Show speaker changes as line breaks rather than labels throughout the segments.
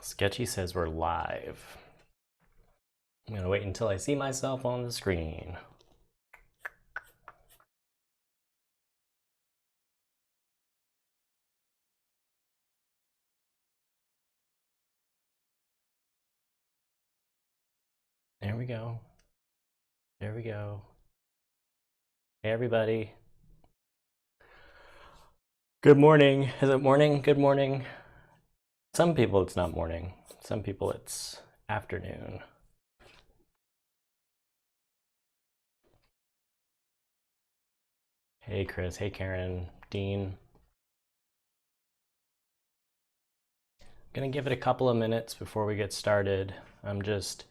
Sketchy says we're live. I'm gonna wait until I see myself on the screen. There we go. There we go. Hey everybody. Good morning. Is it morning? Good morning. Some people it's not morning. Some people it's afternoon. Hey Chris. Hey Karen. Dean. Gonna give it a couple of minutes before we get started. I'm just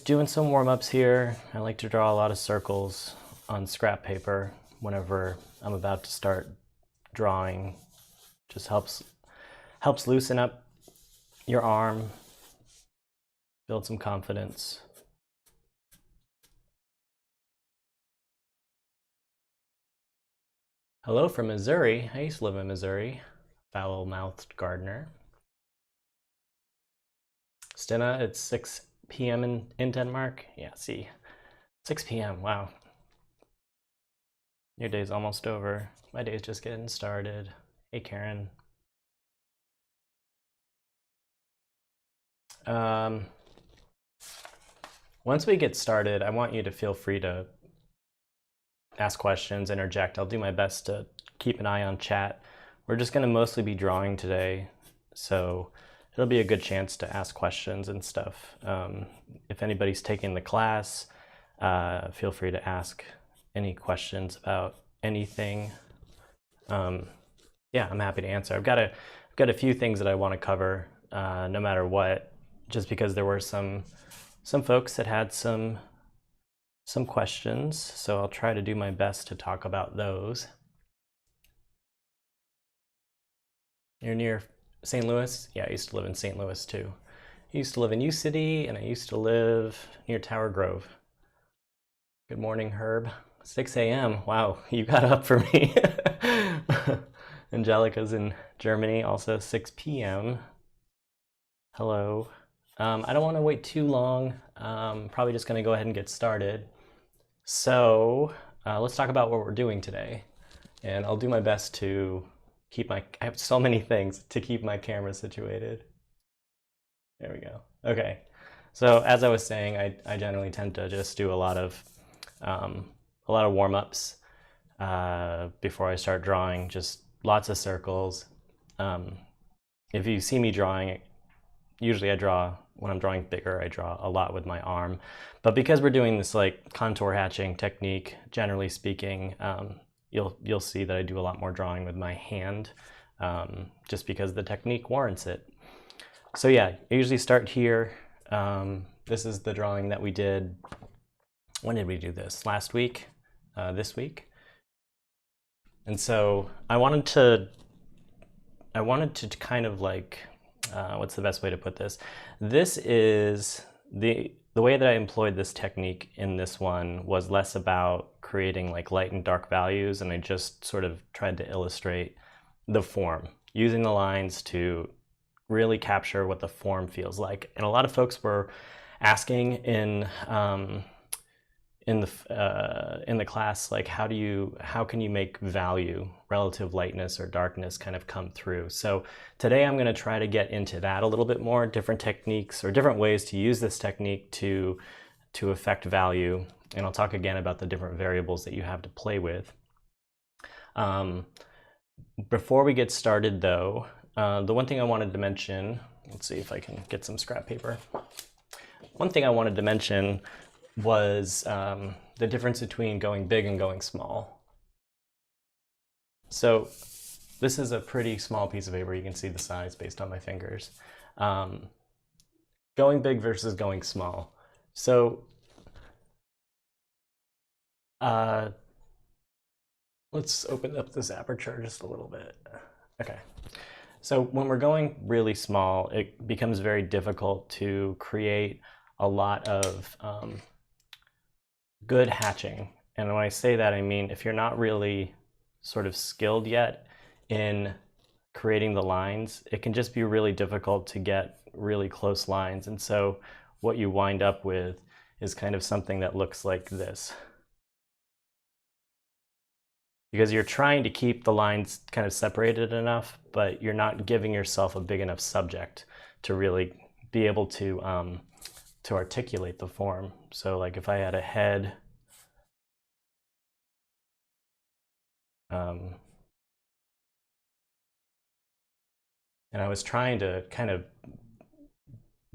doing some warm-ups here. I like to draw a lot of circles on scrap paper whenever I'm about to start drawing. Just helps loosen up your arm, build some confidence. Hello from Missouri. I used to live in Missouri. Foul-mouthed gardener. Stina, it's 6 p.m. in Denmark. Yeah, see, 6 p.m. Wow. Your day's almost over. My day's just getting started. Hey, Karen. Once we get started, I want you to feel free to ask questions, interject. I'll do my best to keep an eye on chat. We're just going to mostly be drawing today, so it'll be a good chance to ask questions and stuff. If anybody's taking the class, feel free to ask any questions about anything. Yeah, I'm happy to answer. I've got a few things that I want to cover, no matter what, just because there were some folks that had some questions, so I'll try to do my best to talk about those. You're near St. Louis? Yeah, I used to live in St. Louis too. I used to live in U City, and I used to live near Tower Grove. Good morning, Herb. 6 a.m. Wow, you got up for me. Angelica's in Germany, also 6 p.m. Hello. I don't want to wait too long. Probably just going to go ahead and get started. So let's talk about what we're doing today. And I'll do my best to keep I have so many things to keep my camera situated. There we go. Okay. So as I was saying, I generally tend to just do a lot of warm-ups before I start drawing, just lots of circles. If you see me drawing, usually when I'm drawing bigger, I draw a lot with my arm. But because we're doing this like contour hatching technique, generally speaking, you'll see that I do a lot more drawing with my hand, just because the technique warrants it. So yeah, I usually start here. This is the drawing that we did. When did we do this? Last week? This week? And so I wanted to kind of like, what's the best way to put this? This is the way that I employed this technique in this one was less about creating like light and dark values, and I just sort of tried to illustrate the form, using the lines to really capture what the form feels like. And a lot of folks were asking in the class, like how can you make value, relative lightness or darkness kind of come through? So today I'm going to try to get into that a little bit more, different techniques or different ways to use this technique to affect value. And I'll talk again about the different variables that you have to play with. Before we get started though, the one thing I wanted to mention, let's see if I can get some scrap paper. One thing I wanted to mention was the difference between going big and going small. So this is a pretty small piece of paper. You can see the size based on my fingers. Going big versus going small. So let's open up this aperture just a little bit. Okay. So when we're going really small, it becomes very difficult to create a lot of good hatching. And when I say that, I mean if you're not really sort of skilled yet in creating the lines, it can just be really difficult to get really close lines. And so what you wind up with is kind of something that looks like this. Because you're trying to keep the lines kind of separated enough, but you're not giving yourself a big enough subject to really be able to articulate the form. So like if I had a head, and I was trying to kind of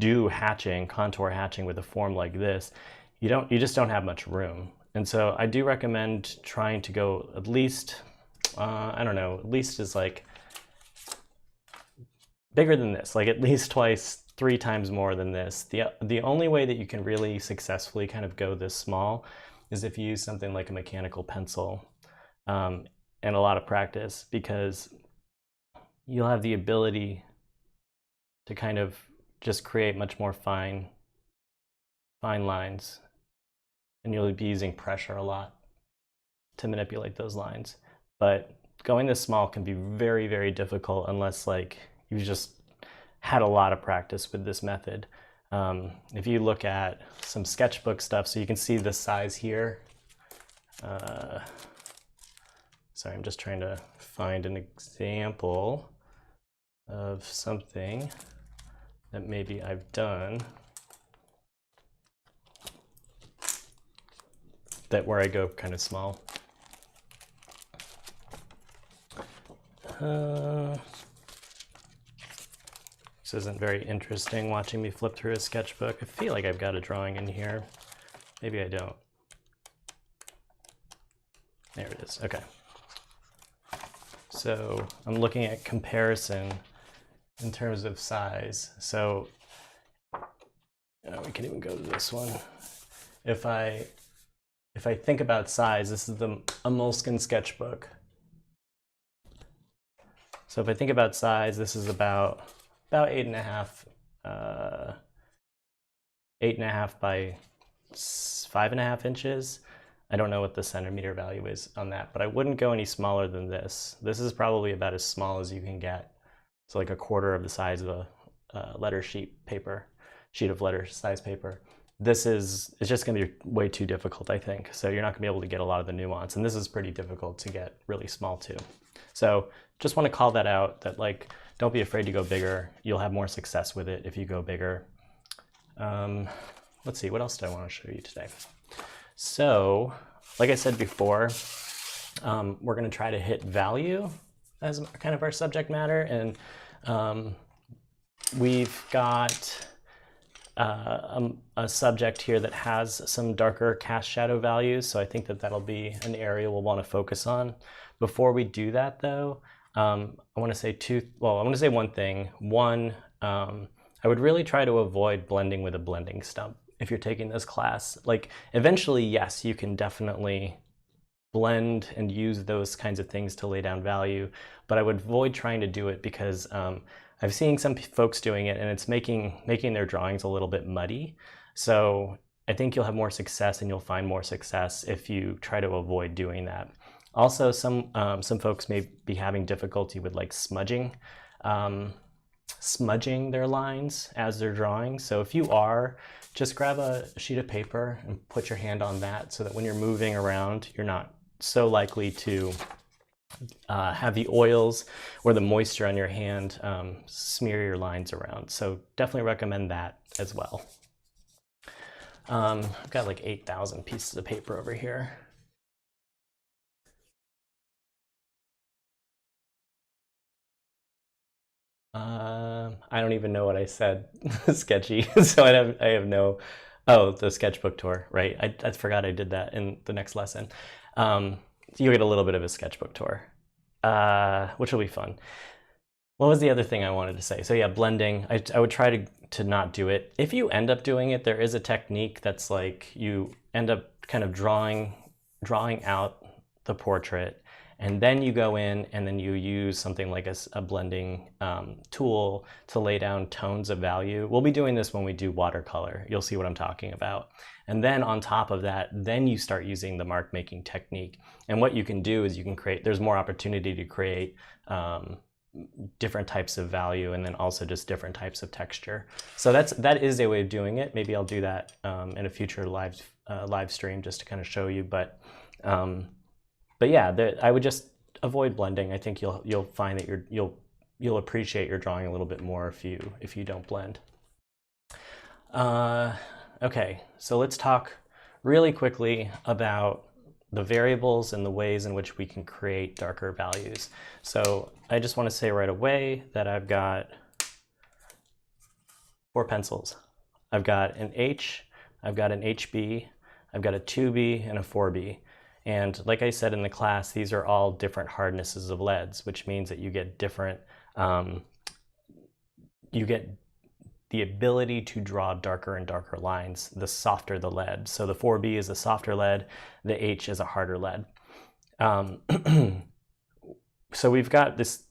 do hatching, contour hatching with a form like this, you just don't have much room. And so I do recommend trying to go at least, I don't know, at least is like bigger than this, like at least twice, 3 times more than this. The only way that you can really successfully kind of go this small is if you use something like a mechanical pencil and a lot of practice, because you'll have the ability to kind of just create much more fine lines, and you'll be using pressure a lot to manipulate those lines. But going this small can be very, very difficult unless like you've just had a lot of practice with this method. If you look at some sketchbook stuff, so you can see the size here. Sorry, I'm just trying to find an example of something that maybe I've done that where I go kind of small. This isn't very interesting watching me flip through a sketchbook. I feel like I've got a drawing in here. Maybe I don't. There it is, okay. So I'm looking at comparison in terms of size. So we can even go to this one. If I think about size, this is a Moleskine sketchbook. So if I think about size, this is about 8.5 by 5.5 inches. I don't know what the centimeter value is on that, but I wouldn't go any smaller than this. This is probably about as small as you can get. So like a quarter of the size of a letter sheet of letter size paper. It's just gonna be way too difficult, I think. So you're not gonna be able to get a lot of the nuance, and this is pretty difficult to get really small too. So just wanna call that out, that like, don't be afraid to go bigger. You'll have more success with it if you go bigger. Let's see, what else do I wanna show you today? So, like I said before, we're going to try to hit value as kind of our subject matter, and we've got a subject here that has some darker cast shadow values, so I think that that'll be an area we'll want to focus on. Before we do that, though, I want to say one thing. One, I would really try to avoid blending with a blending stump. If you're taking this class, like eventually, yes, you can definitely blend and use those kinds of things to lay down value, but I would avoid trying to do it because I've seen some folks doing it and it's making their drawings a little bit muddy. So I think you'll have more success and you'll find more success if you try to avoid doing that. Also, some folks may be having difficulty with like smudging their lines as they're drawing. So if you are, just grab a sheet of paper and put your hand on that so that when you're moving around, you're not so likely to have the oils or the moisture on your hand smear your lines around. So definitely recommend that as well. I've got like 8,000 pieces of paper over here. I don't even know what I said. Sketchy. So I have no. Oh, the sketchbook tour, right? I forgot I did that in the next lesson. You get a little bit of a sketchbook tour, which will be fun. What was the other thing I wanted to say? So yeah, blending. I would try to not do it. If you end up doing it, there is a technique that's like you end up kind of drawing out the portrait, and then you go in and then you use something like a blending tool to lay down tones of value. We'll be doing this when we do watercolor. You'll see what I'm talking about. And then on top of that, then you start using the mark making technique. And what you can do is you can create, there's more opportunity to create different types of value, and then also just different types of texture. So that is a way of doing it. Maybe I'll do that in a future live stream just to kind of show you. But yeah, I would just avoid blending. I think you'll find that you'll appreciate your drawing a little bit more if you don't blend. Okay, so let's talk really quickly about the variables and the ways in which we can create darker values. So I just want to say right away that I've got 4 pencils. I've got an H, I've got an HB, I've got a 2B and a 4B. And like I said in the class, these are all different hardnesses of leads, which means that you get different, you get the ability to draw darker and darker lines the softer the lead. So the 4B is a softer lead, the H is a harder lead. So we've got this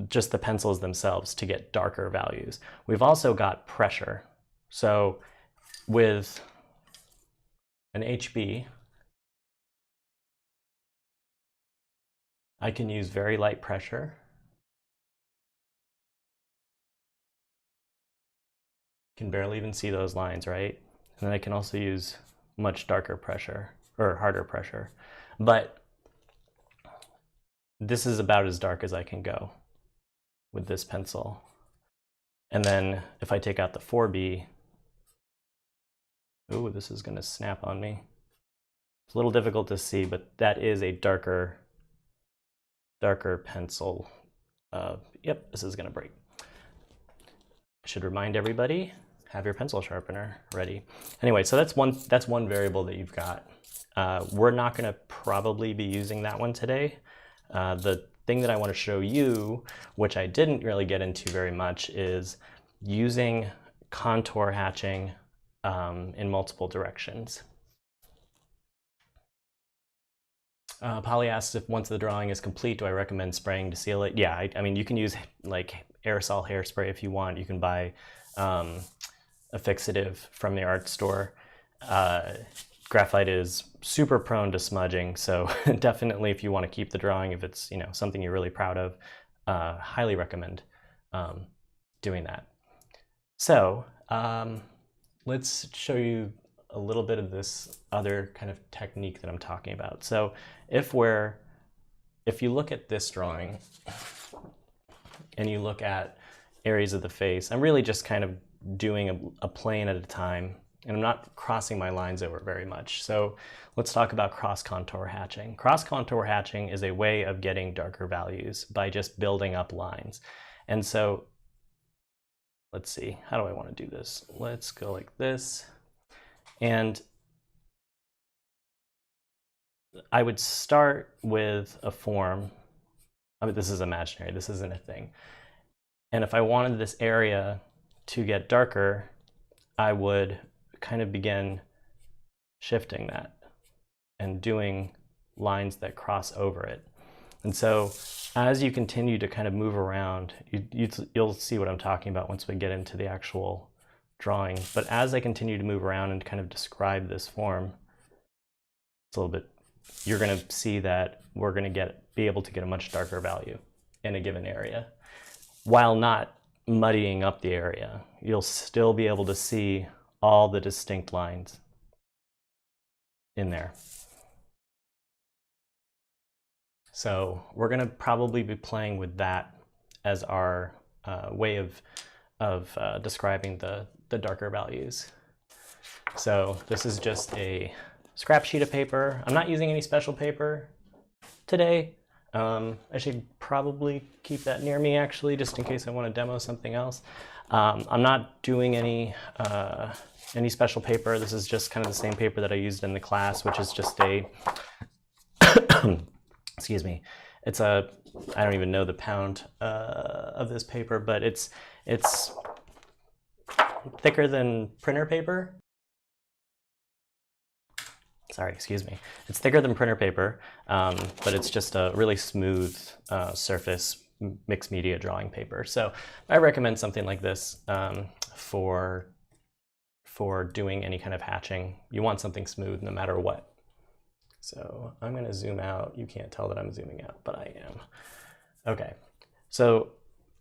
just the pencils themselves to get darker values. We've also got pressure. So with an HB, I can use very light pressure. Can barely even see those lines, right? And then I can also use much darker pressure or harder pressure. But this is about as dark as I can go with this pencil. And then if I take out the 4B, ooh, this is gonna snap on me. It's a little difficult to see, but that is a darker pencil. Yep, this is gonna break. I should remind everybody, have your pencil sharpener ready. Anyway, so that's one variable that you've got. We're not going to probably be using that one today. The thing that I want to show you, which I didn't really get into very much, is using contour hatching in multiple directions. Polly asks if once the drawing is complete, do I recommend spraying to seal it? Yeah, I mean, you can use like aerosol hairspray if you want. You can buy a fixative from the art store. Graphite is super prone to smudging, so definitely if you want to keep the drawing, if it's something you're really proud of, highly recommend doing that. So let's show you a little bit of this other kind of technique that I'm talking about. So if you look at this drawing and you look at areas of the face, I'm really just kind of doing a plane at a time, and I'm not crossing my lines over very much. So let's talk about cross contour hatching. Cross contour hatching is a way of getting darker values by just building up lines. And so let's see, how do I want to do this? Let's go like this. And I would start with a form. I mean, this is imaginary, this isn't a thing. And if I wanted this area to get darker, I would kind of begin shifting that and doing lines that cross over it. And so as you continue to kind of move around, you'll see what I'm talking about once we get into the actual drawing. But as I continue to move around and kind of describe this form, it's a little bit, you're going to see that we're going to be able to get a much darker value in a given area, while not muddying up the area. You'll still be able to see all the distinct lines in there. So we're going to probably be playing with that as our way of describing the darker values. So this is just a scrap sheet of paper. I'm not using any special paper today. I should probably keep that near me actually, just in case I want to demo something else. I'm not doing any special paper. This is just kind of the same paper that I used in the class, which is just a, excuse me, it's a, I don't even know the pound of this paper, but it's thicker than printer paper. Sorry, excuse me. It's thicker than printer paper, but it's just a really smooth surface mixed media drawing paper. So I recommend something like this for doing any kind of hatching. You want something smooth no matter what. So I'm going to zoom out. You can't tell that I'm zooming out, but I am. Okay. So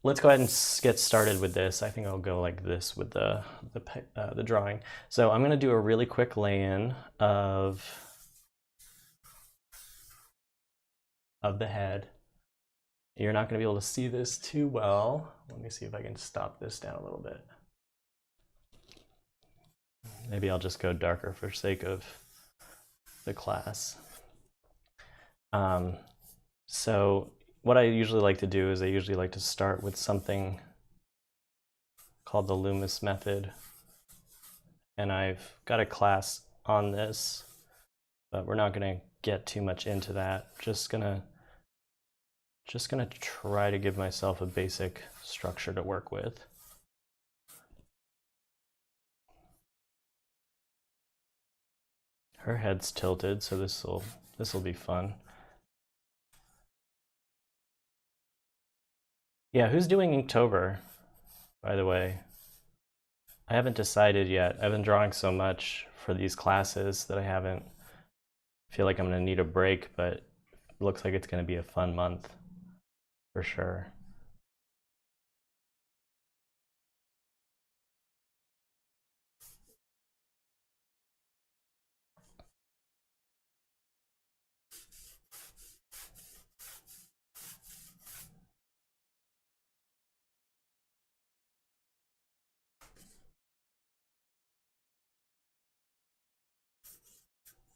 let's go ahead and get started with this. I think I'll go like this with the drawing. So I'm going to do a really quick lay-in of the head. You're not going to be able to see this too well. Let me see if I can stop this down a little bit. Maybe I'll just go darker for sake of the class. So what I usually like to do is I usually like to start with something called the Loomis method. And I've got a class on this, but we're not going to get too much into that. Just gonna try to give myself a basic structure to work with. Her head's tilted, so this will be fun. Yeah, who's doing Inktober, by the way? I haven't decided yet. I've been drawing so much for these classes that I feel like I'm gonna need a break, but it looks like it's gonna be a fun month for sure.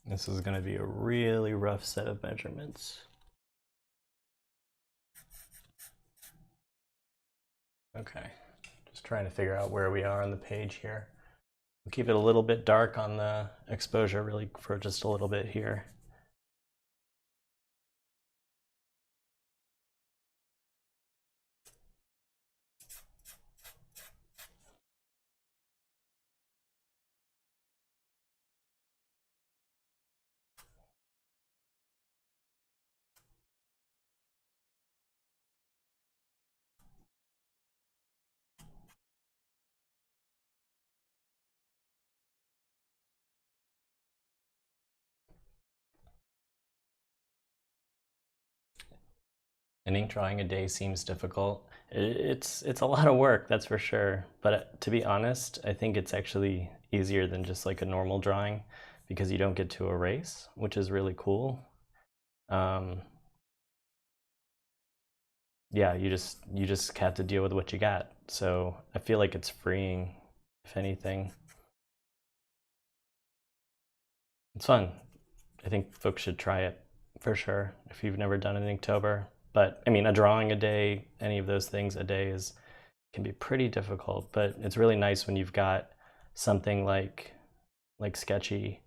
This is gonna be a really rough set of measurements. Okay, just trying to figure out where we are on the page here. We'll keep it a little bit dark on the exposure really for just a little bit here. An ink drawing a day seems difficult. It's a lot of work, that's for sure. But to be honest, I think it's actually easier than just like a normal drawing because you don't get to erase, which is really cool. Yeah, you just have to deal with what you got. So I feel like it's freeing, if anything. It's fun. I think folks should try it for sure if you've never done an Inktober. But I mean, a drawing a day, any of those things a day can be pretty difficult. But it's really nice when you've got something like Sketchy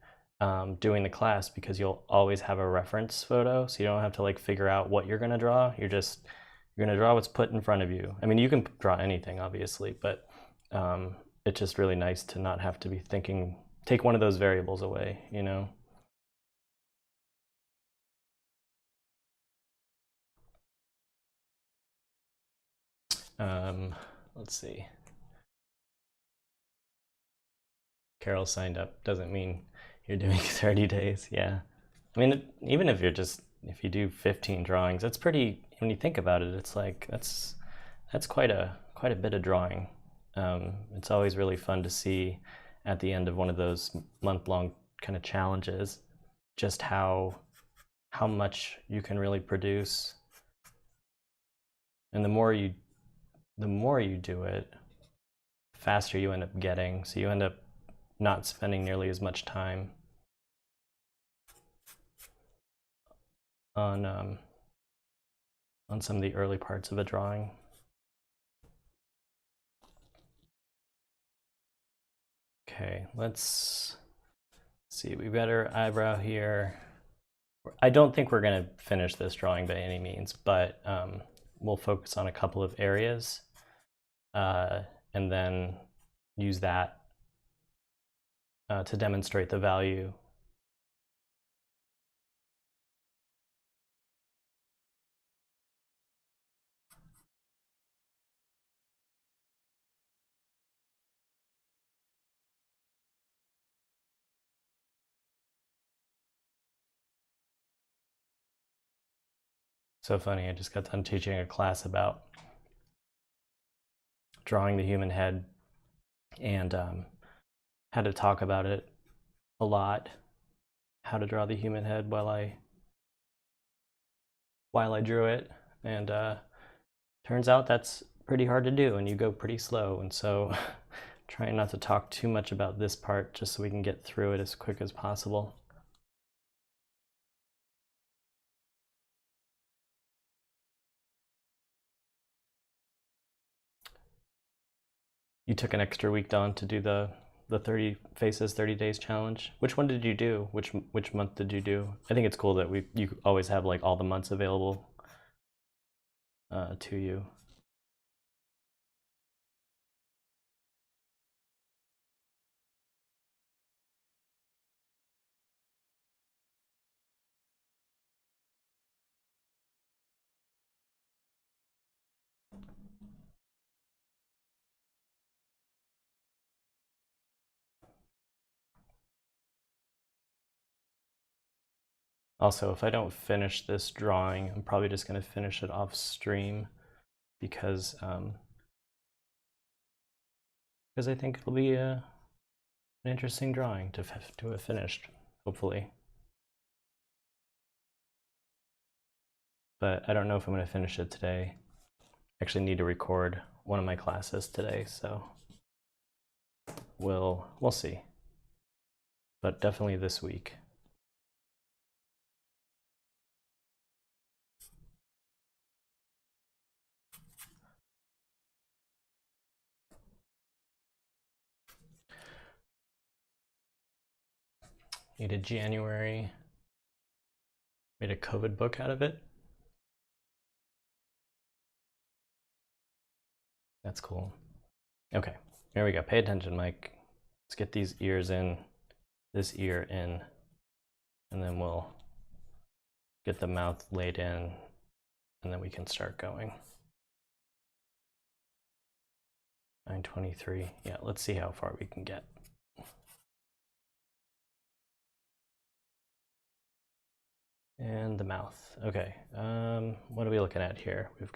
doing the class because you'll always have a reference photo, so you don't have to like figure out what you're gonna draw. You're gonna draw what's put in front of you. I mean, you can draw anything, obviously, but it's just really nice to not have to be thinking. Take one of those variables away, you know. Let's see. Carol signed up. Doesn't mean you're doing 30 days. Yeah. I mean, even if if you do 15 drawings, that's pretty, when you think about it, it's like, that's quite a bit of drawing. It's always really fun to see at the end of one of those month-long kind of challenges, just how much you can really produce. And the more you do it, the faster you end up getting. So you end up not spending nearly as much time on some of the early parts of a drawing. Okay, let's see. We've got our eyebrow here. I don't think we're going to finish this drawing by any means, but we'll focus on a couple of areas and then use that to demonstrate the value. So funny, I just got done teaching a class about drawing the human head and had to talk about it a lot, how to draw the human head while I drew it. And turns out that's pretty hard to do and you go pretty slow. And so trying not to talk too much about this part just so we can get through it as quick as possible. You took an extra week, Dawn, to do the 30 faces 30 days challenge. Which one did you do? Which month did you do? I think it's cool that you always have like all the months available to you. Also, if I don't finish this drawing, I'm probably just going to finish it off stream because I think it'll be an interesting drawing to have finished, hopefully. But I don't know if I'm going to finish it today. I actually need to record one of my classes today, so we'll see. But definitely this week. Made a January, made a COVID book out of it. That's cool. Okay, here we go. Pay attention, Mike. Let's get these ears in, this ear in, and then we'll get the mouth laid in, and then we can start going. 9:23. Yeah, let's see how far we can get. And the mouth. Okay, what are we looking at here? We've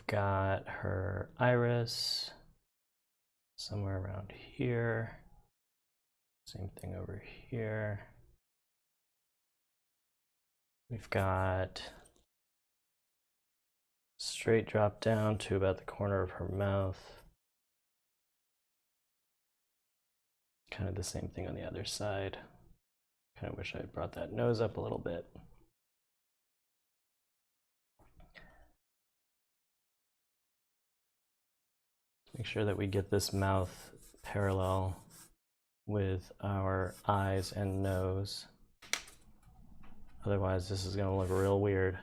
got her iris somewhere around here. Same thing over here. We've got straight drop down to about the corner of her mouth. Kind of the same thing on the other side. Kind of wish I had brought that nose up a little bit. Make sure that we get this mouth parallel with our eyes and nose. Otherwise, this is going to look real weird.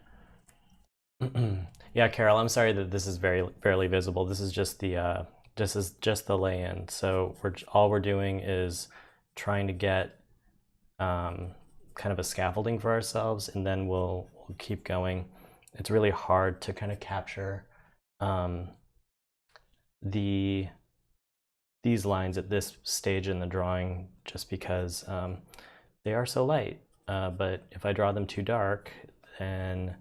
Yeah, Carol, I'm sorry that this is barely visible. This is just the lay-in. So all we're doing is trying to get kind of a scaffolding for ourselves, and then we'll keep going. It's really hard to kind of capture these lines at this stage in the drawing just because they are so light. But if I draw them too dark, then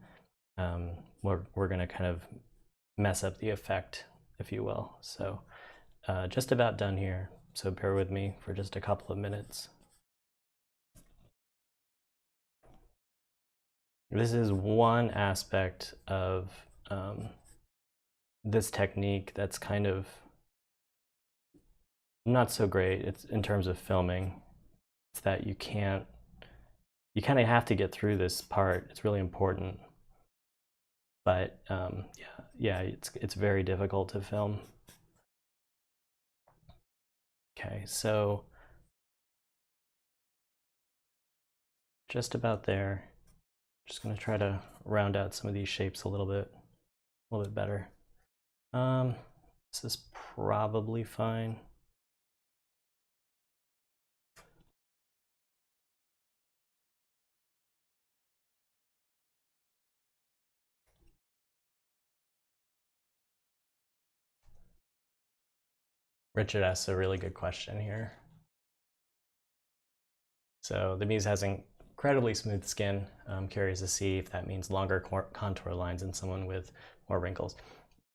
we're going to kind of mess up the effect, if you will. So just about done here. So bear with me for just a couple of minutes. This is one aspect of this technique that's kind of not so great. It's in terms of filming. It's that you kind of have to get through this part. It's really important. But yeah, it's very difficult to film. Okay, so just about there. Just gonna try to round out some of these shapes a little bit better. This is probably fine. Richard asks a really good question here. So the Muse has incredibly smooth skin. I'm curious to see if that means longer contour lines in someone with more wrinkles.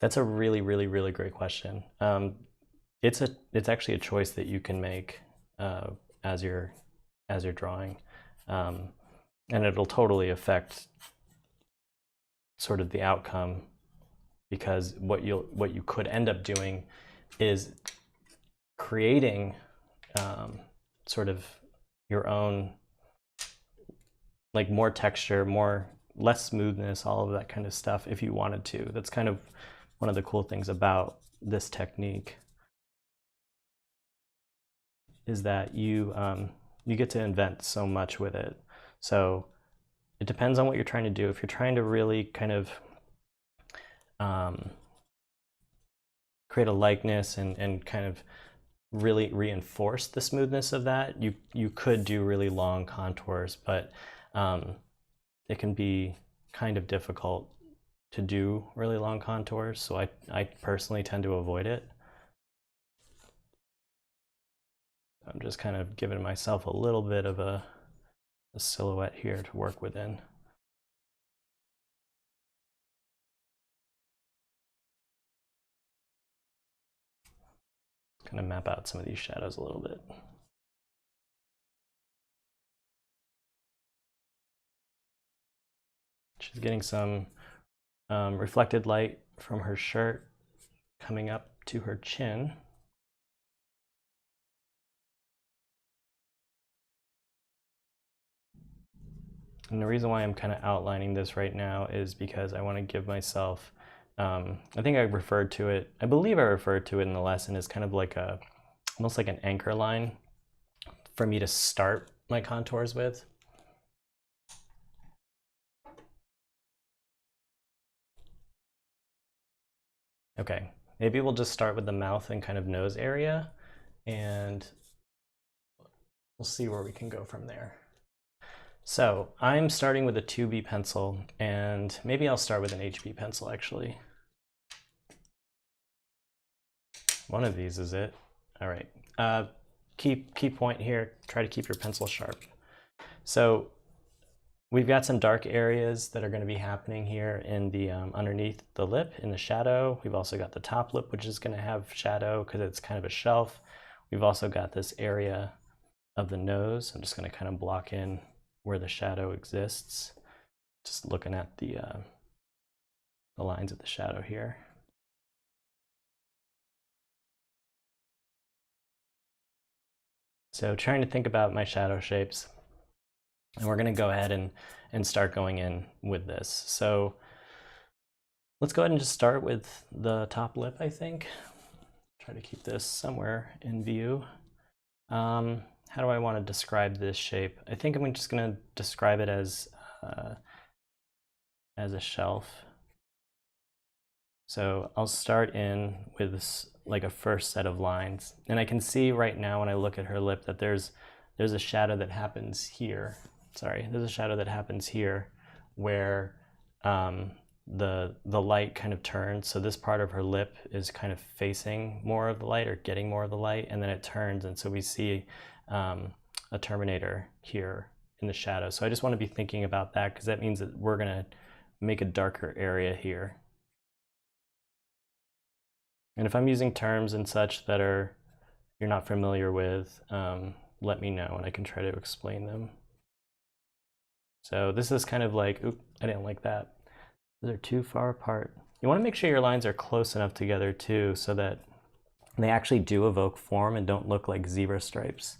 That's a really, really, really great question. It's actually a choice that you can make as you're drawing, and it'll totally affect sort of the outcome, because what you could end up doing is creating sort of your own, like, more texture, less smoothness, all of that kind of stuff if you wanted to. That's kind of one of the cool things about this technique, is that you get to invent so much with it. So it depends on what you're trying to do. If you're trying to really kind of create a likeness and kind of really reinforce the smoothness of that, you could do really long contours, but it can be kind of difficult to do really long contours, so I personally tend to avoid it. I'm just kind of giving myself a little bit of a silhouette here to work within. Kind of map out some of these shadows a little bit. She's getting some reflected light from her shirt coming up to her chin. And the reason why I'm kind of outlining this right now is because I want to give myself, I think I believe I referred to it in the lesson as kind of like almost like an anchor line for me to start my contours with. Okay, maybe we'll just start with the mouth and kind of nose area, and we'll see where we can go from there. So I'm starting with a 2B pencil, and maybe I'll start with an HB pencil actually. One of these is it. All right. Key point here, try to keep your pencil sharp. So we've got some dark areas that are going to be happening here in the underneath the lip in the shadow. We've also got the top lip, which is going to have shadow because it's kind of a shelf. We've also got this area of the nose. I'm just going to kind of block in where the shadow exists, just looking at the lines of the shadow here. So trying to think about my shadow shapes, and we're going to go ahead and start going in with this. So let's go ahead and just start with the top lip, I think. Try to keep this somewhere in view. How do I want to describe this shape? I think I'm just going to describe it as a shelf. So I'll start in with this, like a first set of lines. And I can see right now when I look at her lip that there's a shadow that happens here. Sorry, there's a shadow that happens here where the light kind of turns. So this part of her lip is kind of facing more of the light or getting more of the light, and then it turns, and so we see a terminator here in the shadow. So I just want to be thinking about that, because that means that we're going to make a darker area here. And if I'm using terms and such that you're not familiar with, let me know and I can try to explain them. So this is kind of like, oop, I didn't like that. Those are too far apart. You want to make sure your lines are close enough together too, so that they actually do evoke form and don't look like zebra stripes.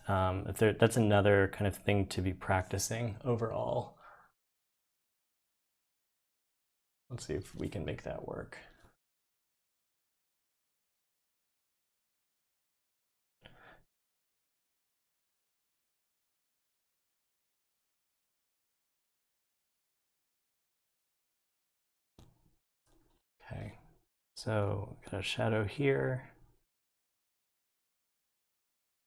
That's another kind of thing to be practicing overall. Let's see if we can make that work. Okay, so got a shadow here.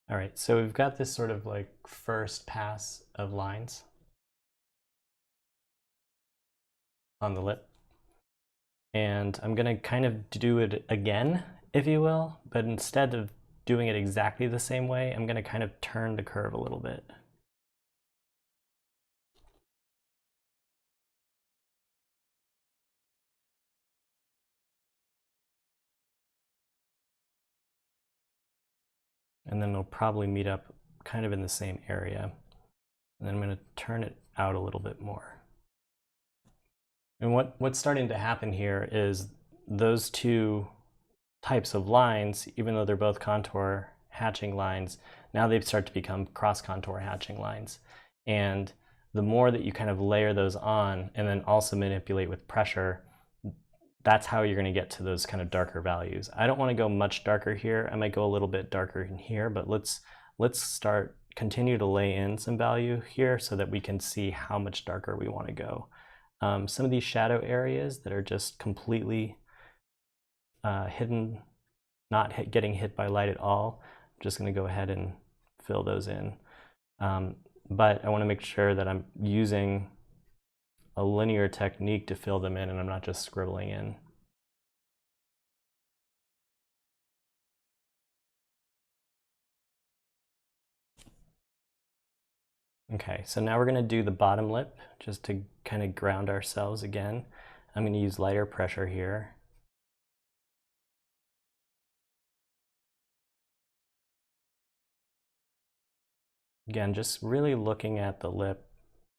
All right, so we've got this sort of like first pass of lines on the lip. And I'm gonna kind of do it again if you will, but instead of doing it exactly the same way, I'm going to kind of turn the curve a little bit. And then they'll probably meet up kind of in the same area. And then I'm going to turn it out a little bit more. And what's starting to happen here is those two types of lines, even though they're both contour hatching lines, now they start to become cross-contour hatching lines. And the more that you kind of layer those on and then also manipulate with pressure, that's how you're going to get to those kind of darker values. I don't want to go much darker here. I might go a little bit darker in here, but let's continue to lay in some value here so that we can see how much darker we want to go. Some of these shadow areas that are just completely hidden, not getting hit by light at all, I'm just going to go ahead and fill those in. But I want to make sure that I'm using a linear technique to fill them in and I'm not just scribbling in. Okay, so now we're going to do the bottom lip just to kind of ground ourselves again. I'm going to use lighter pressure here. Again, just really looking at the lip,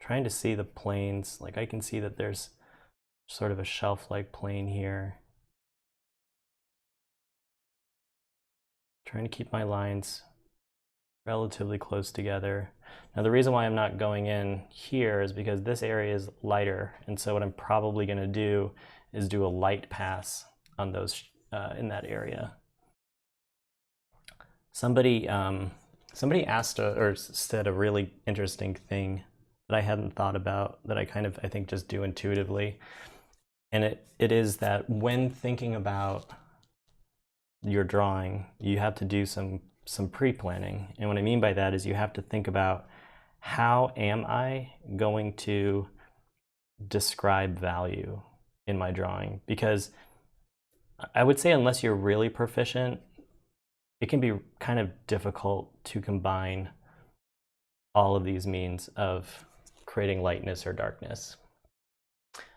trying to see the planes. Like I can see that there's sort of a shelf-like plane here. Trying to keep my lines relatively close together. Now the reason why I'm not going in here is because this area is lighter, and so what I'm probably going to do is do a light pass on those in that area. Somebody asked or said a really interesting thing that I hadn't thought about, that I think just do intuitively, and it is that when thinking about your drawing, you have to do some pre-planning. And what I mean by that is you have to think about, how am I going to describe value in my drawing? Because I would say unless you're really proficient, it can be kind of difficult to combine all of these means of creating lightness or darkness.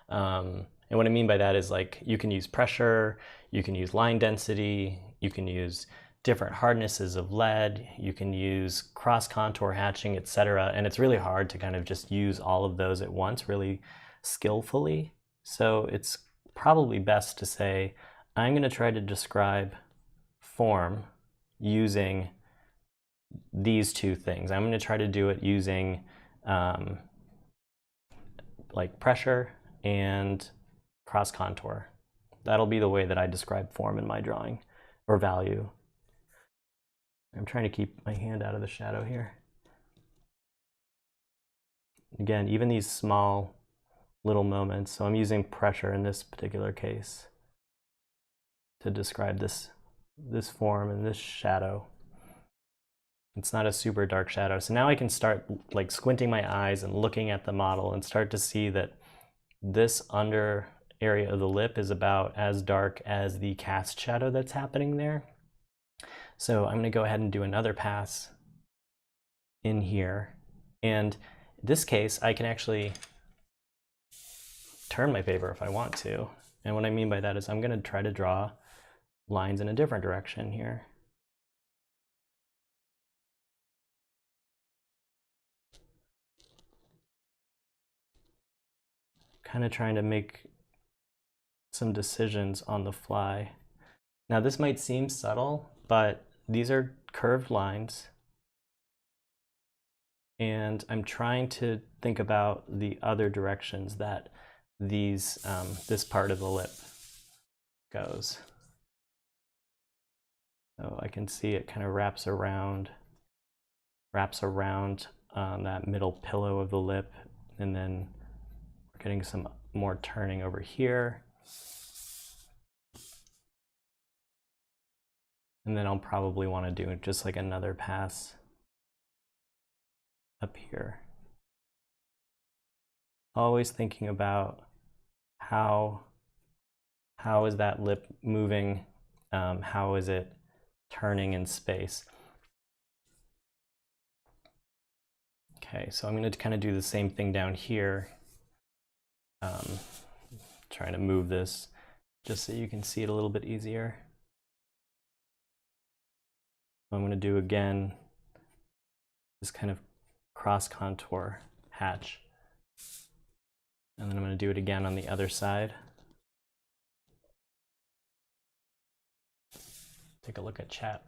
And what I mean by that is, like, you can use pressure, you can use line density, you can use different hardnesses of lead, you can use cross-contour hatching, etc. And it's really hard to kind of just use all of those at once really skillfully. So it's probably best to say, I'm going to try to describe form using these two things. I'm going to try to do it using like pressure and cross contour. That'll be the way that I describe form in my drawing, or value. I'm trying to keep my hand out of the shadow here. Again, even these small little moments. So I'm using pressure in this particular case to describe this form and this shadow. It's not a super dark shadow. So now I can start like squinting my eyes and looking at the model and start to see that this under area of the lip is about as dark as the cast shadow that's happening there. So I'm going to go ahead and do another pass in here. And in this case, I can actually turn my paper if I want to. And what I mean by that is I'm going to try to draw lines in a different direction here. Kind of trying to make some decisions on the fly. Now this might seem subtle, but these are curved lines. And I'm trying to think about the other directions that these this part of the lip goes. So I can see it kind of wraps around that middle pillow of the lip, and then we're getting some more turning over here. And then I'll probably want to do just like another pass up here. Always thinking about how is that lip moving how is it turning in space. Okay, so I'm going to kind of do the same thing down here. Trying to move this just so you can see it a little bit easier. I'm going to do again this kind of cross contour hatch. And then I'm going to do it again on the other side. Take a look at chat.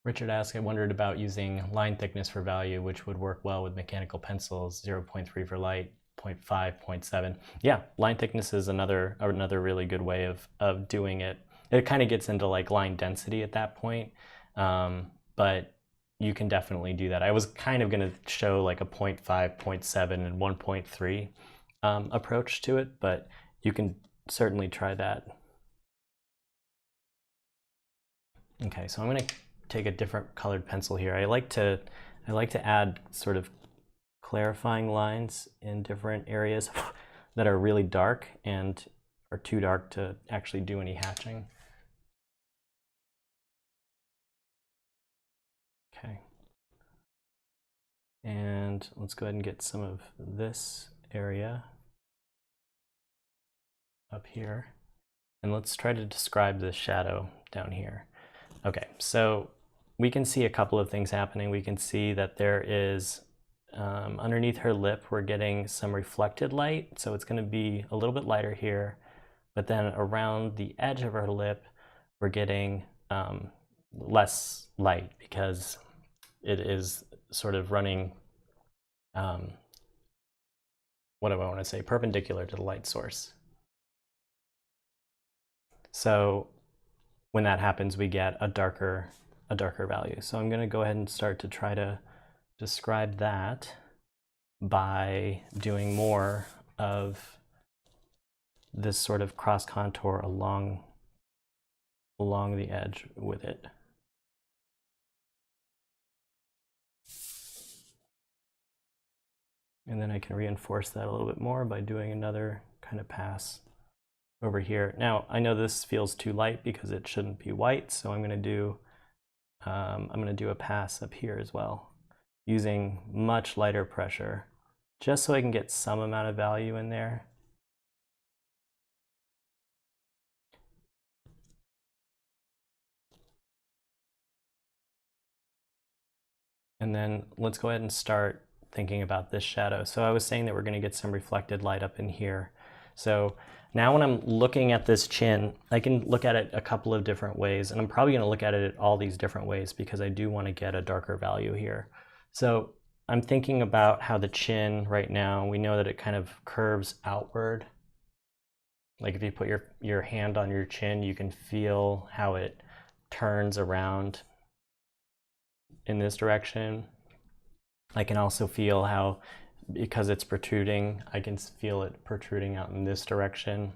Richard asked, I wondered about using line thickness for value, which would work well with mechanical pencils, 0.3 for light, 0.5, 0.7. Yeah, line thickness is another really good way of doing it. It kind of gets into like line density at that point, but you can definitely do that. I was kind of going to show like a 0.5, 0.7, and 1.3 approach to it, but you can certainly try that. Okay, so I'm going to take a different colored pencil here. I like to add sort of clarifying lines in different areas that are really dark and are too dark to actually do any hatching. Okay. And let's go ahead and get some of this area up here. And let's try to describe this shadow down here. Okay, so we can see a couple of things happening. We can see that there is, underneath her lip, we're getting some reflected light. So it's going to be a little bit lighter here. But then around the edge of her lip, we're getting less light because it is sort of running, what do I want to say, perpendicular to the light source. So when that happens, we get a darker value. So I'm going to go ahead and start to try to describe that by doing more of this sort of cross contour along the edge with it. And then I can reinforce that a little bit more by doing another kind of pass over here. Now I know this feels too light because it shouldn't be white, so I'm going to do a pass up here as well, using much lighter pressure, just so I can get some amount of value in there. And then let's go ahead and start thinking about this shadow. So I was saying that we're going to get some reflected light up in here. So now when I'm looking at this chin, I can look at it a couple of different ways, and I'm probably going to look at it all these different ways because I do want to get a darker value here. So I'm thinking about how the chin right now, we know that it kind of curves outward. Like if you put your hand on your chin, you can feel how it turns around in this direction. I can also feel how, because it's protruding, I can feel it protruding out in this direction.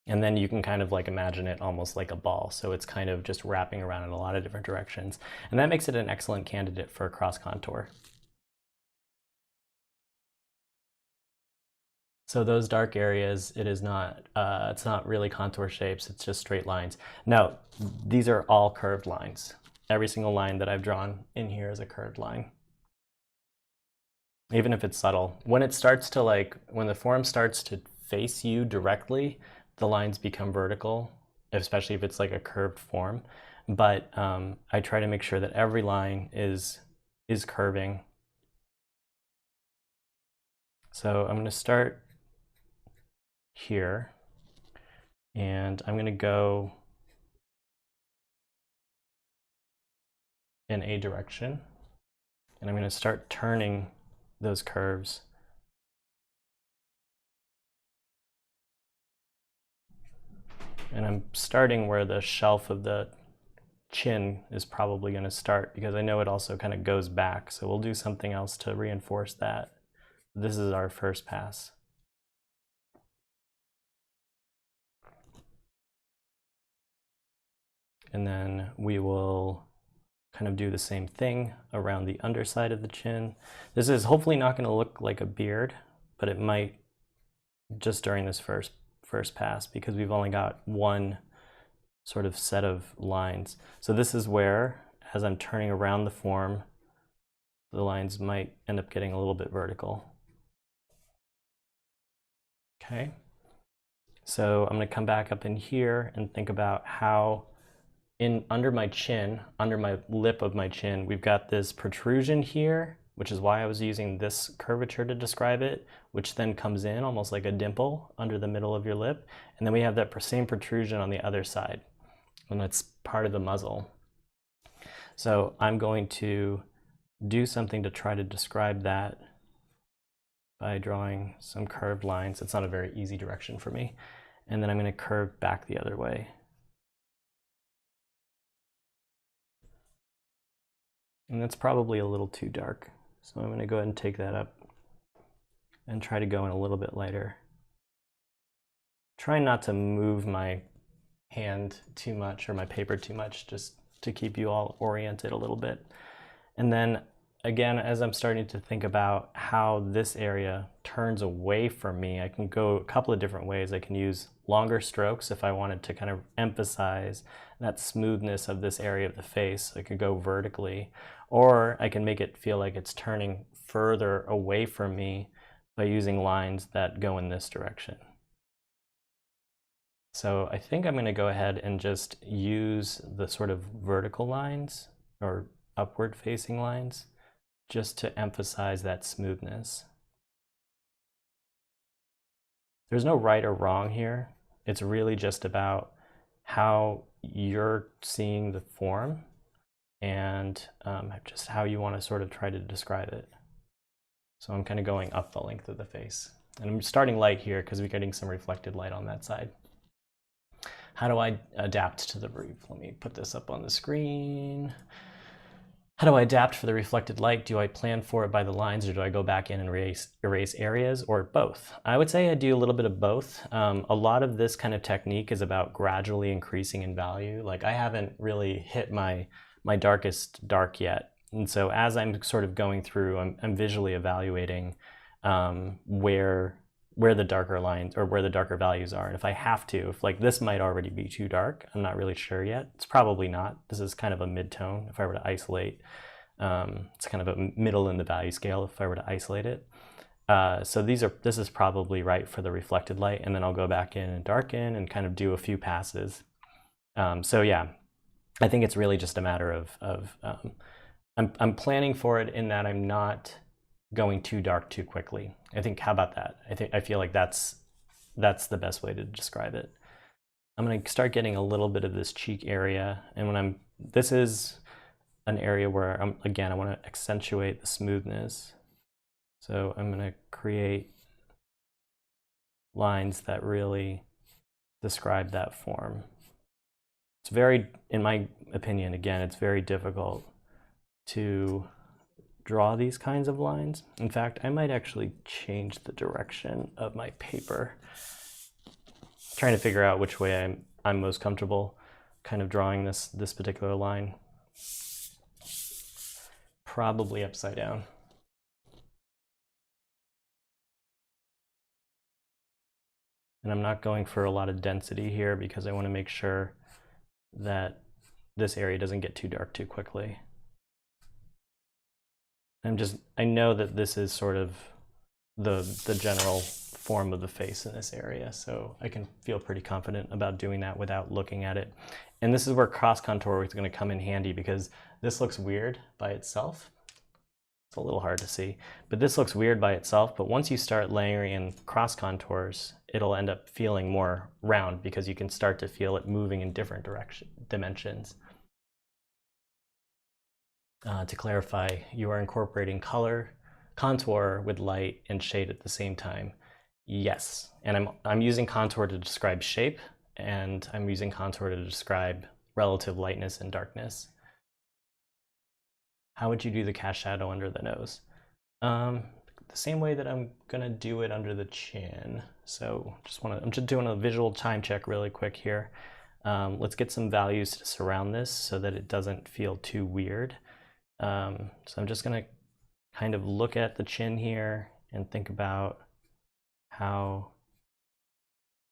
And then you can kind of like imagine it almost like a ball. So it's kind of just wrapping around in a lot of different directions. And that makes it an excellent candidate for cross contour. So those dark areas, it's not really contour shapes, it's just straight lines. Now, these are all curved lines. Every single line that I've drawn in here is a curved line. Even if it's subtle. When it starts to when the form starts to face you directly, the lines become vertical, especially if it's like a curved form. But I try to make sure that every line is curving. So I'm going to start here, and I'm going to go in a direction, and I'm going to start turning those curves. And I'm starting where the shelf of the chin is probably going to start, because I know it also kind of goes back. So we'll do something else to reinforce that. This is our first pass. And then we will kind of do the same thing around the underside of the chin. This is hopefully not going to look like a beard, but it might just during this first first pass because we've only got one sort of set of lines. So this is where, as I'm turning around the form, the lines might end up getting a little bit vertical. Okay, so I'm going to come back up in here and think about how under my chin, under my lip of my chin, we've got this protrusion here, which is why I was using this curvature to describe it, which then comes in almost like a dimple under the middle of your lip. And then we have that same protrusion on the other side, and that's part of the muzzle. So I'm going to do something to try to describe that by drawing some curved lines. It's not a very easy direction for me. And then I'm going to curve back the other way. And that's probably a little too dark. So I'm going to go ahead and take that up and try to go in a little bit lighter. Try not to move my hand too much or my paper too much, just to keep you all oriented a little bit. And then again, as I'm starting to think about how this area turns away from me, I can go a couple of different ways. I can use longer strokes if I wanted to kind of emphasize that smoothness of this area of the face. I could go vertically, or I can make it feel like it's turning further away from me by using lines that go in this direction. So I think I'm going to go ahead and just use the sort of vertical lines or upward facing lines just to emphasize that smoothness. There's no right or wrong here. It's really just about how you're seeing the form and just how you want to sort of try to describe it. So I'm kind of going up the length of the face. And I'm starting light here because we're getting some reflected light on that side. How do I adapt to the brief? Let me put this up on the screen. How do I adapt for the reflected light? Do I plan for it by the lines, or do I go back in and erase areas, or both? I would say I do a little bit of both. A lot of this kind of technique is about gradually increasing in value. Like I haven't really hit my darkest dark yet. And so as I'm sort of going through, I'm visually evaluating where the darker lines or where the darker values are. And if I have to, if like this might already be too dark, I'm not really sure yet. It's probably not. This is kind of a mid-tone if I were to isolate. It's kind of a middle in the value scale if I were to isolate it. So this is probably right for the reflected light, and then I'll go back in and darken and kind of do a few passes. So yeah, I think it's really just a matter of I'm planning for it in that I'm not going too dark too quickly. I think, how about that? I feel like that's the best way to describe it. I'm going to start getting a little bit of this cheek area, and this is an area where I want to accentuate the smoothness. So I'm going to create lines that really describe that form. It's very, in my opinion, again, it's very difficult to draw these kinds of lines. In fact, I might actually change the direction of my paper. Trying to figure out which way I'm most comfortable kind of drawing this particular line. Probably upside down. And I'm not going for a lot of density here because I want to make sure that this area doesn't get too dark too quickly. I know that this is sort of the general form of the face in this area, so I can feel pretty confident about doing that without looking at it. And this is where cross contour is going to come in handy, because this looks weird by itself. It's a little hard to see, but this looks weird by itself, but once you start layering in cross contours, it'll end up feeling more round because you can start to feel it moving in different dimensions. To clarify, you are incorporating color, contour with light and shade at the same time. Yes, and I'm using contour to describe shape, and I'm using contour to describe relative lightness and darkness. How would you do the cast shadow under the nose? The same way that I'm gonna do it under the chin. So I'm just doing a visual time check really quick here. Let's get some values to surround this so that it doesn't feel too weird. So I'm just going to kind of look at the chin here and think about how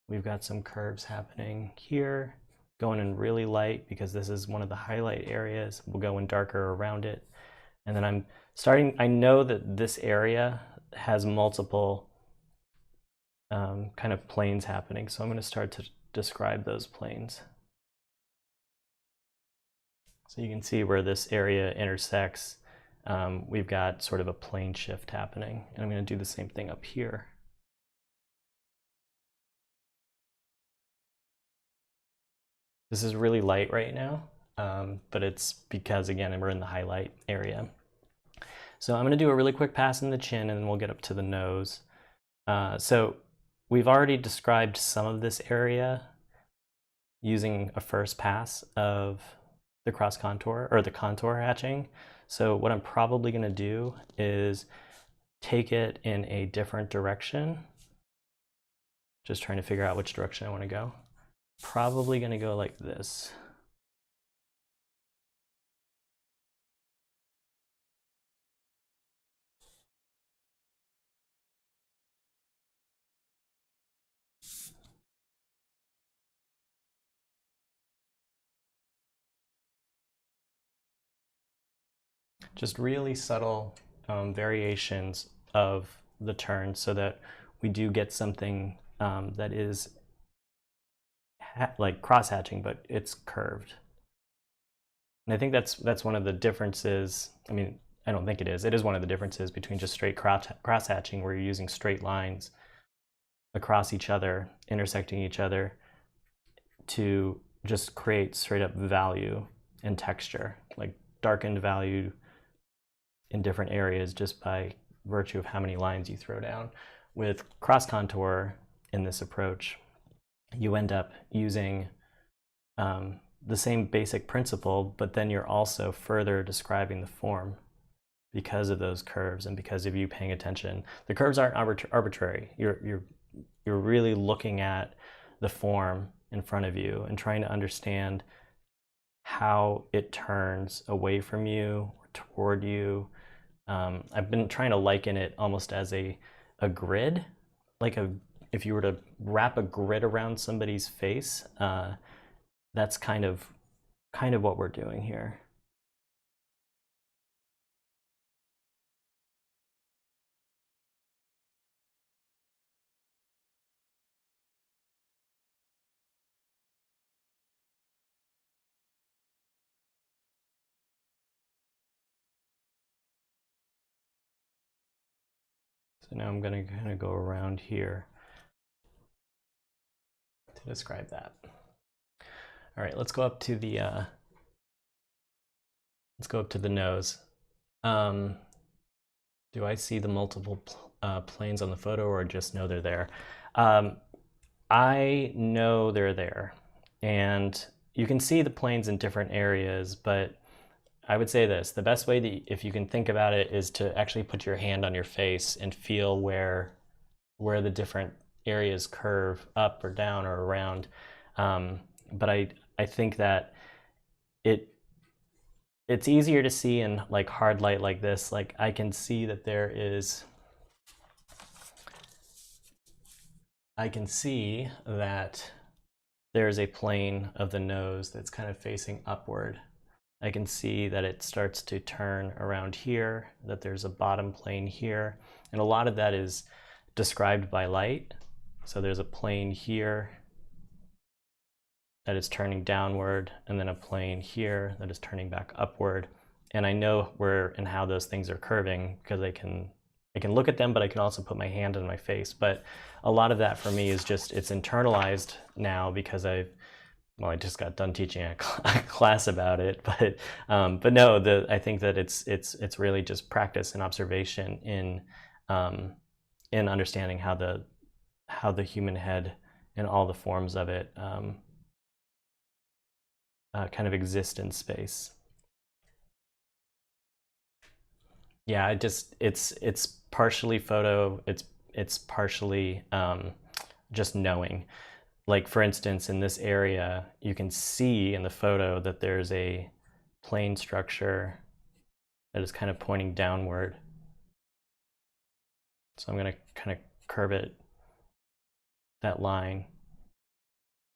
We've got some curves happening here, going in really light because this is one of the highlight areas. We'll go in darker around it. And then I know that this area has multiple kind of planes happening. So I'm going to start to describe those planes. So you can see where this area intersects. We've got sort of a plane shift happening. And I'm going to do the same thing up here. This is really light right now, but it's because, again, we're in the highlight area. So I'm going to do a really quick pass in the chin, and then we'll get up to the nose. So we've already described some of this area using a first pass of the cross contour, or the contour hatching. So what I'm probably going to do is take it in a different direction. Just trying to figure out which direction I want to go. Probably going to go like this. Just really subtle variations of the turn so that we do get something that is like cross-hatching, but it's curved. And I think that's one of the differences. I mean, I don't think it is. It is one of the differences between just straight cross-hatching, where you're using straight lines across each other, intersecting each other, to just create straight up value and texture, like darkened value in different areas just by virtue of how many lines you throw down. With cross contour in this approach, you end up using the same basic principle, but then you're also further describing the form because of those curves and because of you paying attention. The curves aren't arbitrary. You're really looking at the form in front of you and trying to understand how it turns away from you or toward you. I've been trying to liken it almost as a grid, like if you were to wrap a grid around somebody's face. That's kind of what we're doing here. So now I'm going to kind of go around here to describe that. All right, let's go up to the nose. Do I see the multiple planes on the photo, or just know they're there? I know they're there, and you can see the planes in different areas, but I would say this: the best way that, if you can think about it, is to actually put your hand on your face and feel where the different areas curve up or down or around. But I think that it's easier to see in like hard light like this. Like I can see that there's a plane of the nose that's kind of facing upward. I can see that it starts to turn around here, that there's a bottom plane here. And a lot of that is described by light. So there's a plane here that is turning downward, and then a plane here that is turning back upward. And I know where and how those things are curving because I can look at them, but I can also put my hand on my face. But a lot of that for me is just, it's internalized now because I just got done teaching a class about it. But no, I think that it's really just practice and observation in understanding how the human head and all the forms of it kind of exist in space. Yeah, it's partially photo. It's partially just knowing. Like for instance, in this area, you can see in the photo that there's a plane structure that is kind of pointing downward. So I'm going to kind of curve it, that line.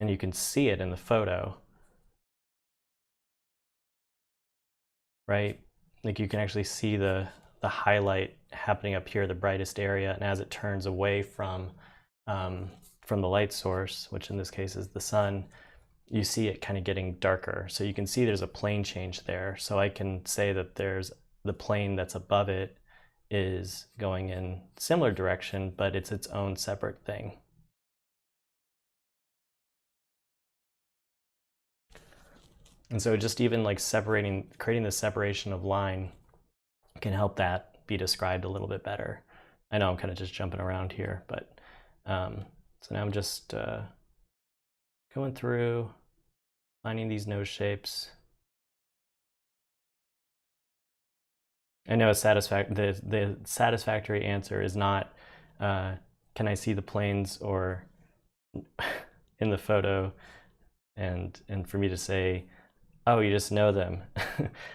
and you can see it in the photo, right? Like you can actually see the highlight happening up here, the brightest area, and as it turns away from the light source, which in this case is the sun, you see it kind of getting darker. So you can see there's a plane change there. So I can say that there's the plane that's above it is going in similar direction, but it's its own separate thing. And so just even like creating the separation of line can help that be described a little bit better. I know I'm kind of just jumping around here, but so now I'm just going through, finding these nose shapes. I know the satisfactory answer is not, can I see the planes or in the photo, and for me to say, oh, you just know them.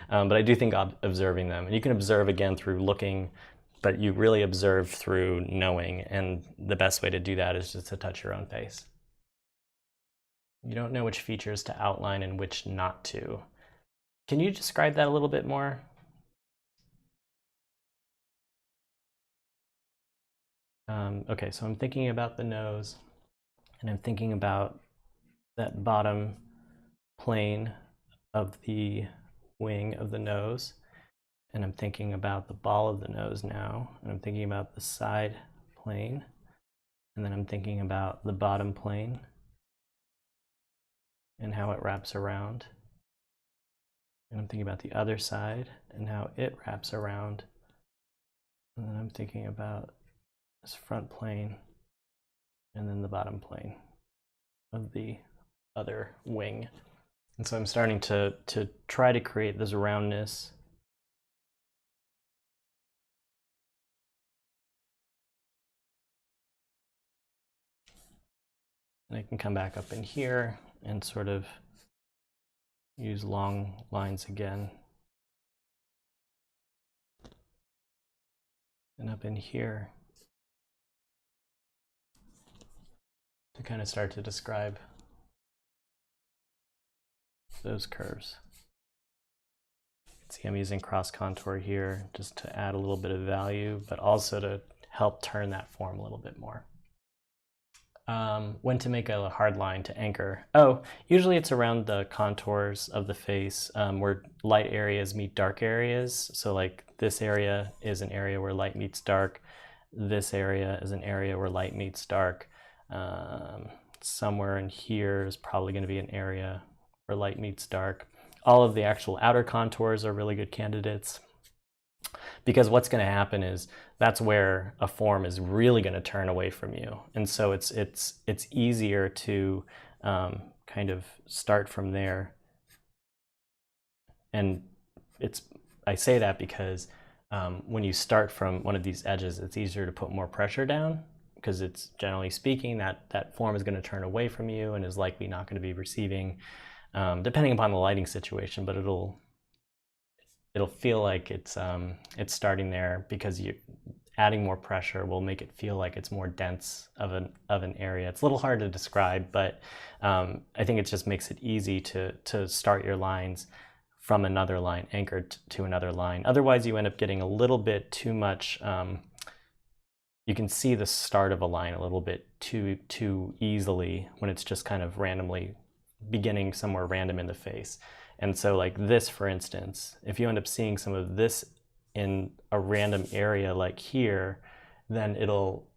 But I do think observing them, and you can observe again through looking, but you really observe through knowing, and the best way to do that is just to touch your own face. You don't know which features to outline and which not to. Can you describe that a little bit more? Okay, so I'm thinking about the nose, and I'm thinking about that bottom plane of the wing of the nose, and I'm thinking about the ball of the nose now, and I'm thinking about the side plane, and then I'm thinking about the bottom plane and how it wraps around, and I'm thinking about the other side and how it wraps around, and then I'm thinking about this front plane and then the bottom plane of the other wing. And so I'm starting to try to create this roundness. And I can come back up in here and sort of use long lines again. And up in here to kind of start to describe those curves. See, I'm using cross contour here just to add a little bit of value, but also to help turn that form a little bit more. When to make a hard line to anchor? Oh, usually it's around the contours of the face where light areas meet dark areas. So like this area is an area where light meets dark. This area is an area where light meets dark. Somewhere in here is probably going to be an area where light meets dark. All of the actual outer contours are really good candidates, because what's going to happen is that's where a form is really going to turn away from you, and so it's easier to kind of start from there. And I say that because when you start from one of these edges, it's easier to put more pressure down, because it's generally speaking that form is going to turn away from you and is likely not going to be receiving, depending upon the lighting situation, but it'll feel like it's starting there, because you adding more pressure will make it feel like it's more dense of an area. It's a little hard to describe, but I think it just makes it easy to start your lines from another line anchored to another line. Otherwise, you end up getting a little bit too much. You can see the start of a line a little bit too easily when it's just kind of randomly beginning somewhere random in the face. And so like this, for instance, if you end up seeing some of this in a random area like here, then it'll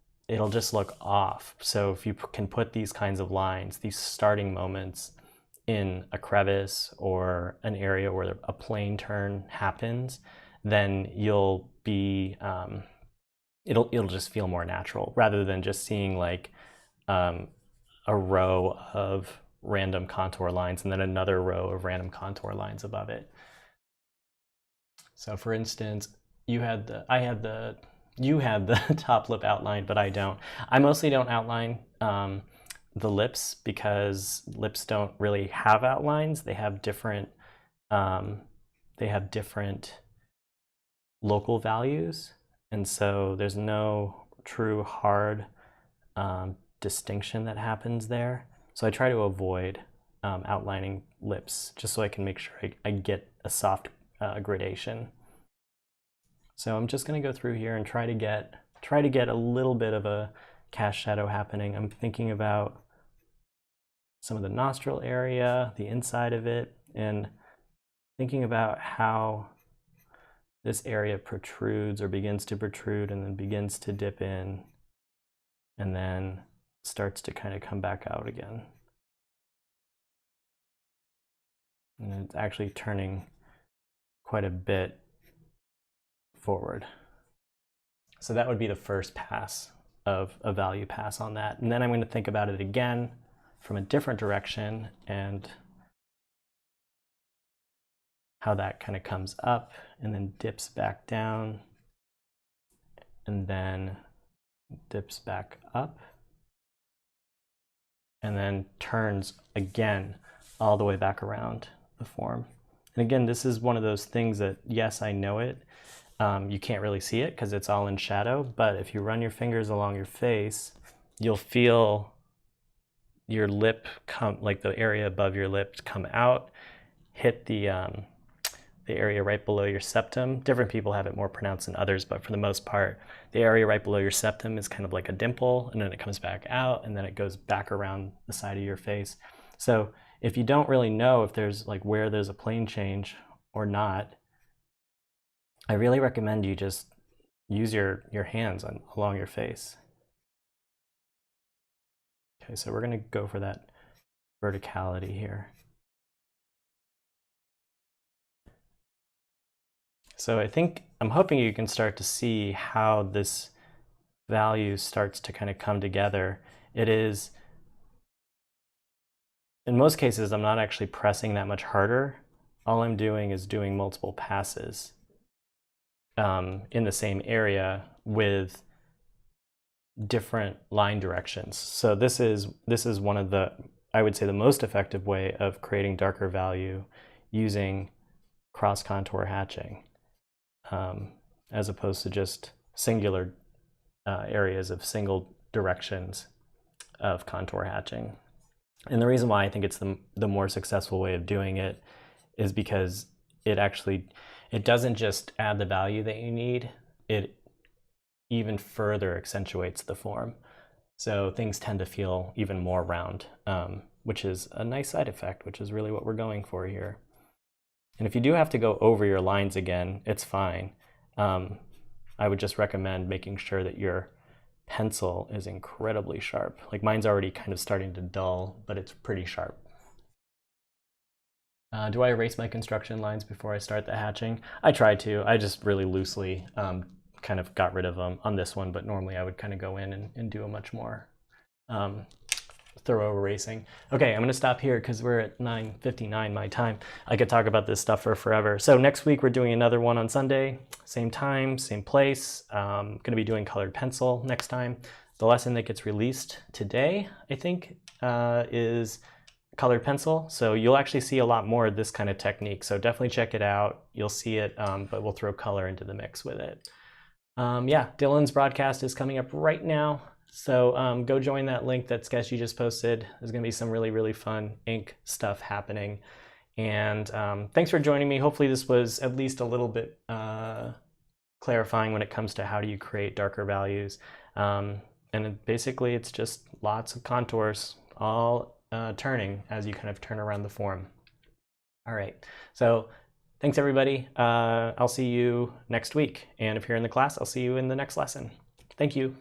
just look off. So if you can put these kinds of lines, these starting moments, in a crevice or an area where a plane turn happens, then you'll be it'll just feel more natural, rather than just seeing like a row of random contour lines and then another row of random contour lines above it. So for instance, you had the top lip outlined, but I don't. I mostly don't outline the lips, because lips don't really have outlines. They have different local values, and so there's no true hard distinction that happens there. So I try to avoid outlining lips just so I can make sure I get a soft gradation. So I'm just going to go through here and try to get a little bit of a cast shadow happening. I'm thinking about some of the nostril area, the inside of it, and thinking about how this area protrudes or begins to protrude and then begins to dip in and then starts to kind of come back out again. And it's actually turning quite a bit forward. So that would be the first pass of a value pass on that. And then I'm going to think about it again from a different direction and how that kind of comes up and then dips back down and then dips back up and then turns again all the way back around the form. And again, this is one of those things that, yes, I know it. You can't really see it because it's all in shadow, but if you run your fingers along your face, you'll feel your lip come, like the area above your lip come out, hit the area right below your septum. Different people have it more pronounced than others, but for the most part, the area right below your septum is kind of like a dimple, and then it comes back out, and then it goes back around the side of your face. So if you don't really know if there's like where there's a plane change or not, I really recommend you just use your hands along your face. Okay, so we're going to go for that verticality here. So I'm hoping you can start to see how this value starts to kind of come together. It is, in most cases, I'm not actually pressing that much harder. All I'm doing is doing multiple passes in the same area with different line directions. So this is one of the, I would say, the most effective way of creating darker value using cross contour hatching, as opposed to just singular areas of single directions of contour hatching. And the reason why I think it's the more successful way of doing it is because it doesn't just add the value that you need, it even further accentuates the form. So things tend to feel even more round, which is a nice side effect, which is really what we're going for here. And if you do have to go over your lines again, it's fine. I would just recommend making sure that your pencil is incredibly sharp. Like mine's already kind of starting to dull, but it's pretty sharp. Do I erase my construction lines before I start the hatching? I try to. I just really loosely kind of got rid of them on this one, but normally I would kind of go in and do a much more thorough erasing. Okay, I'm going to stop here because we're at 9:59 my time. I could talk about this stuff for forever. So next week we're doing another one on Sunday, same time, same place. Going to be doing colored pencil next time. The lesson that gets released today, I think, is colored pencil. So you'll actually see a lot more of this kind of technique. So definitely check it out. You'll see it, but we'll throw color into the mix with it. Yeah, Dylan's broadcast is coming up right now. So go join that link that Sketchy just posted. There's going to be some really, really fun ink stuff happening. And thanks for joining me. Hopefully this was at least a little bit clarifying when it comes to how do you create darker values. And basically it's just lots of contours, all turning as you kind of turn around the form. All right, so thanks everybody. I'll see you next week. And if you're in the class, I'll see you in the next lesson. Thank you.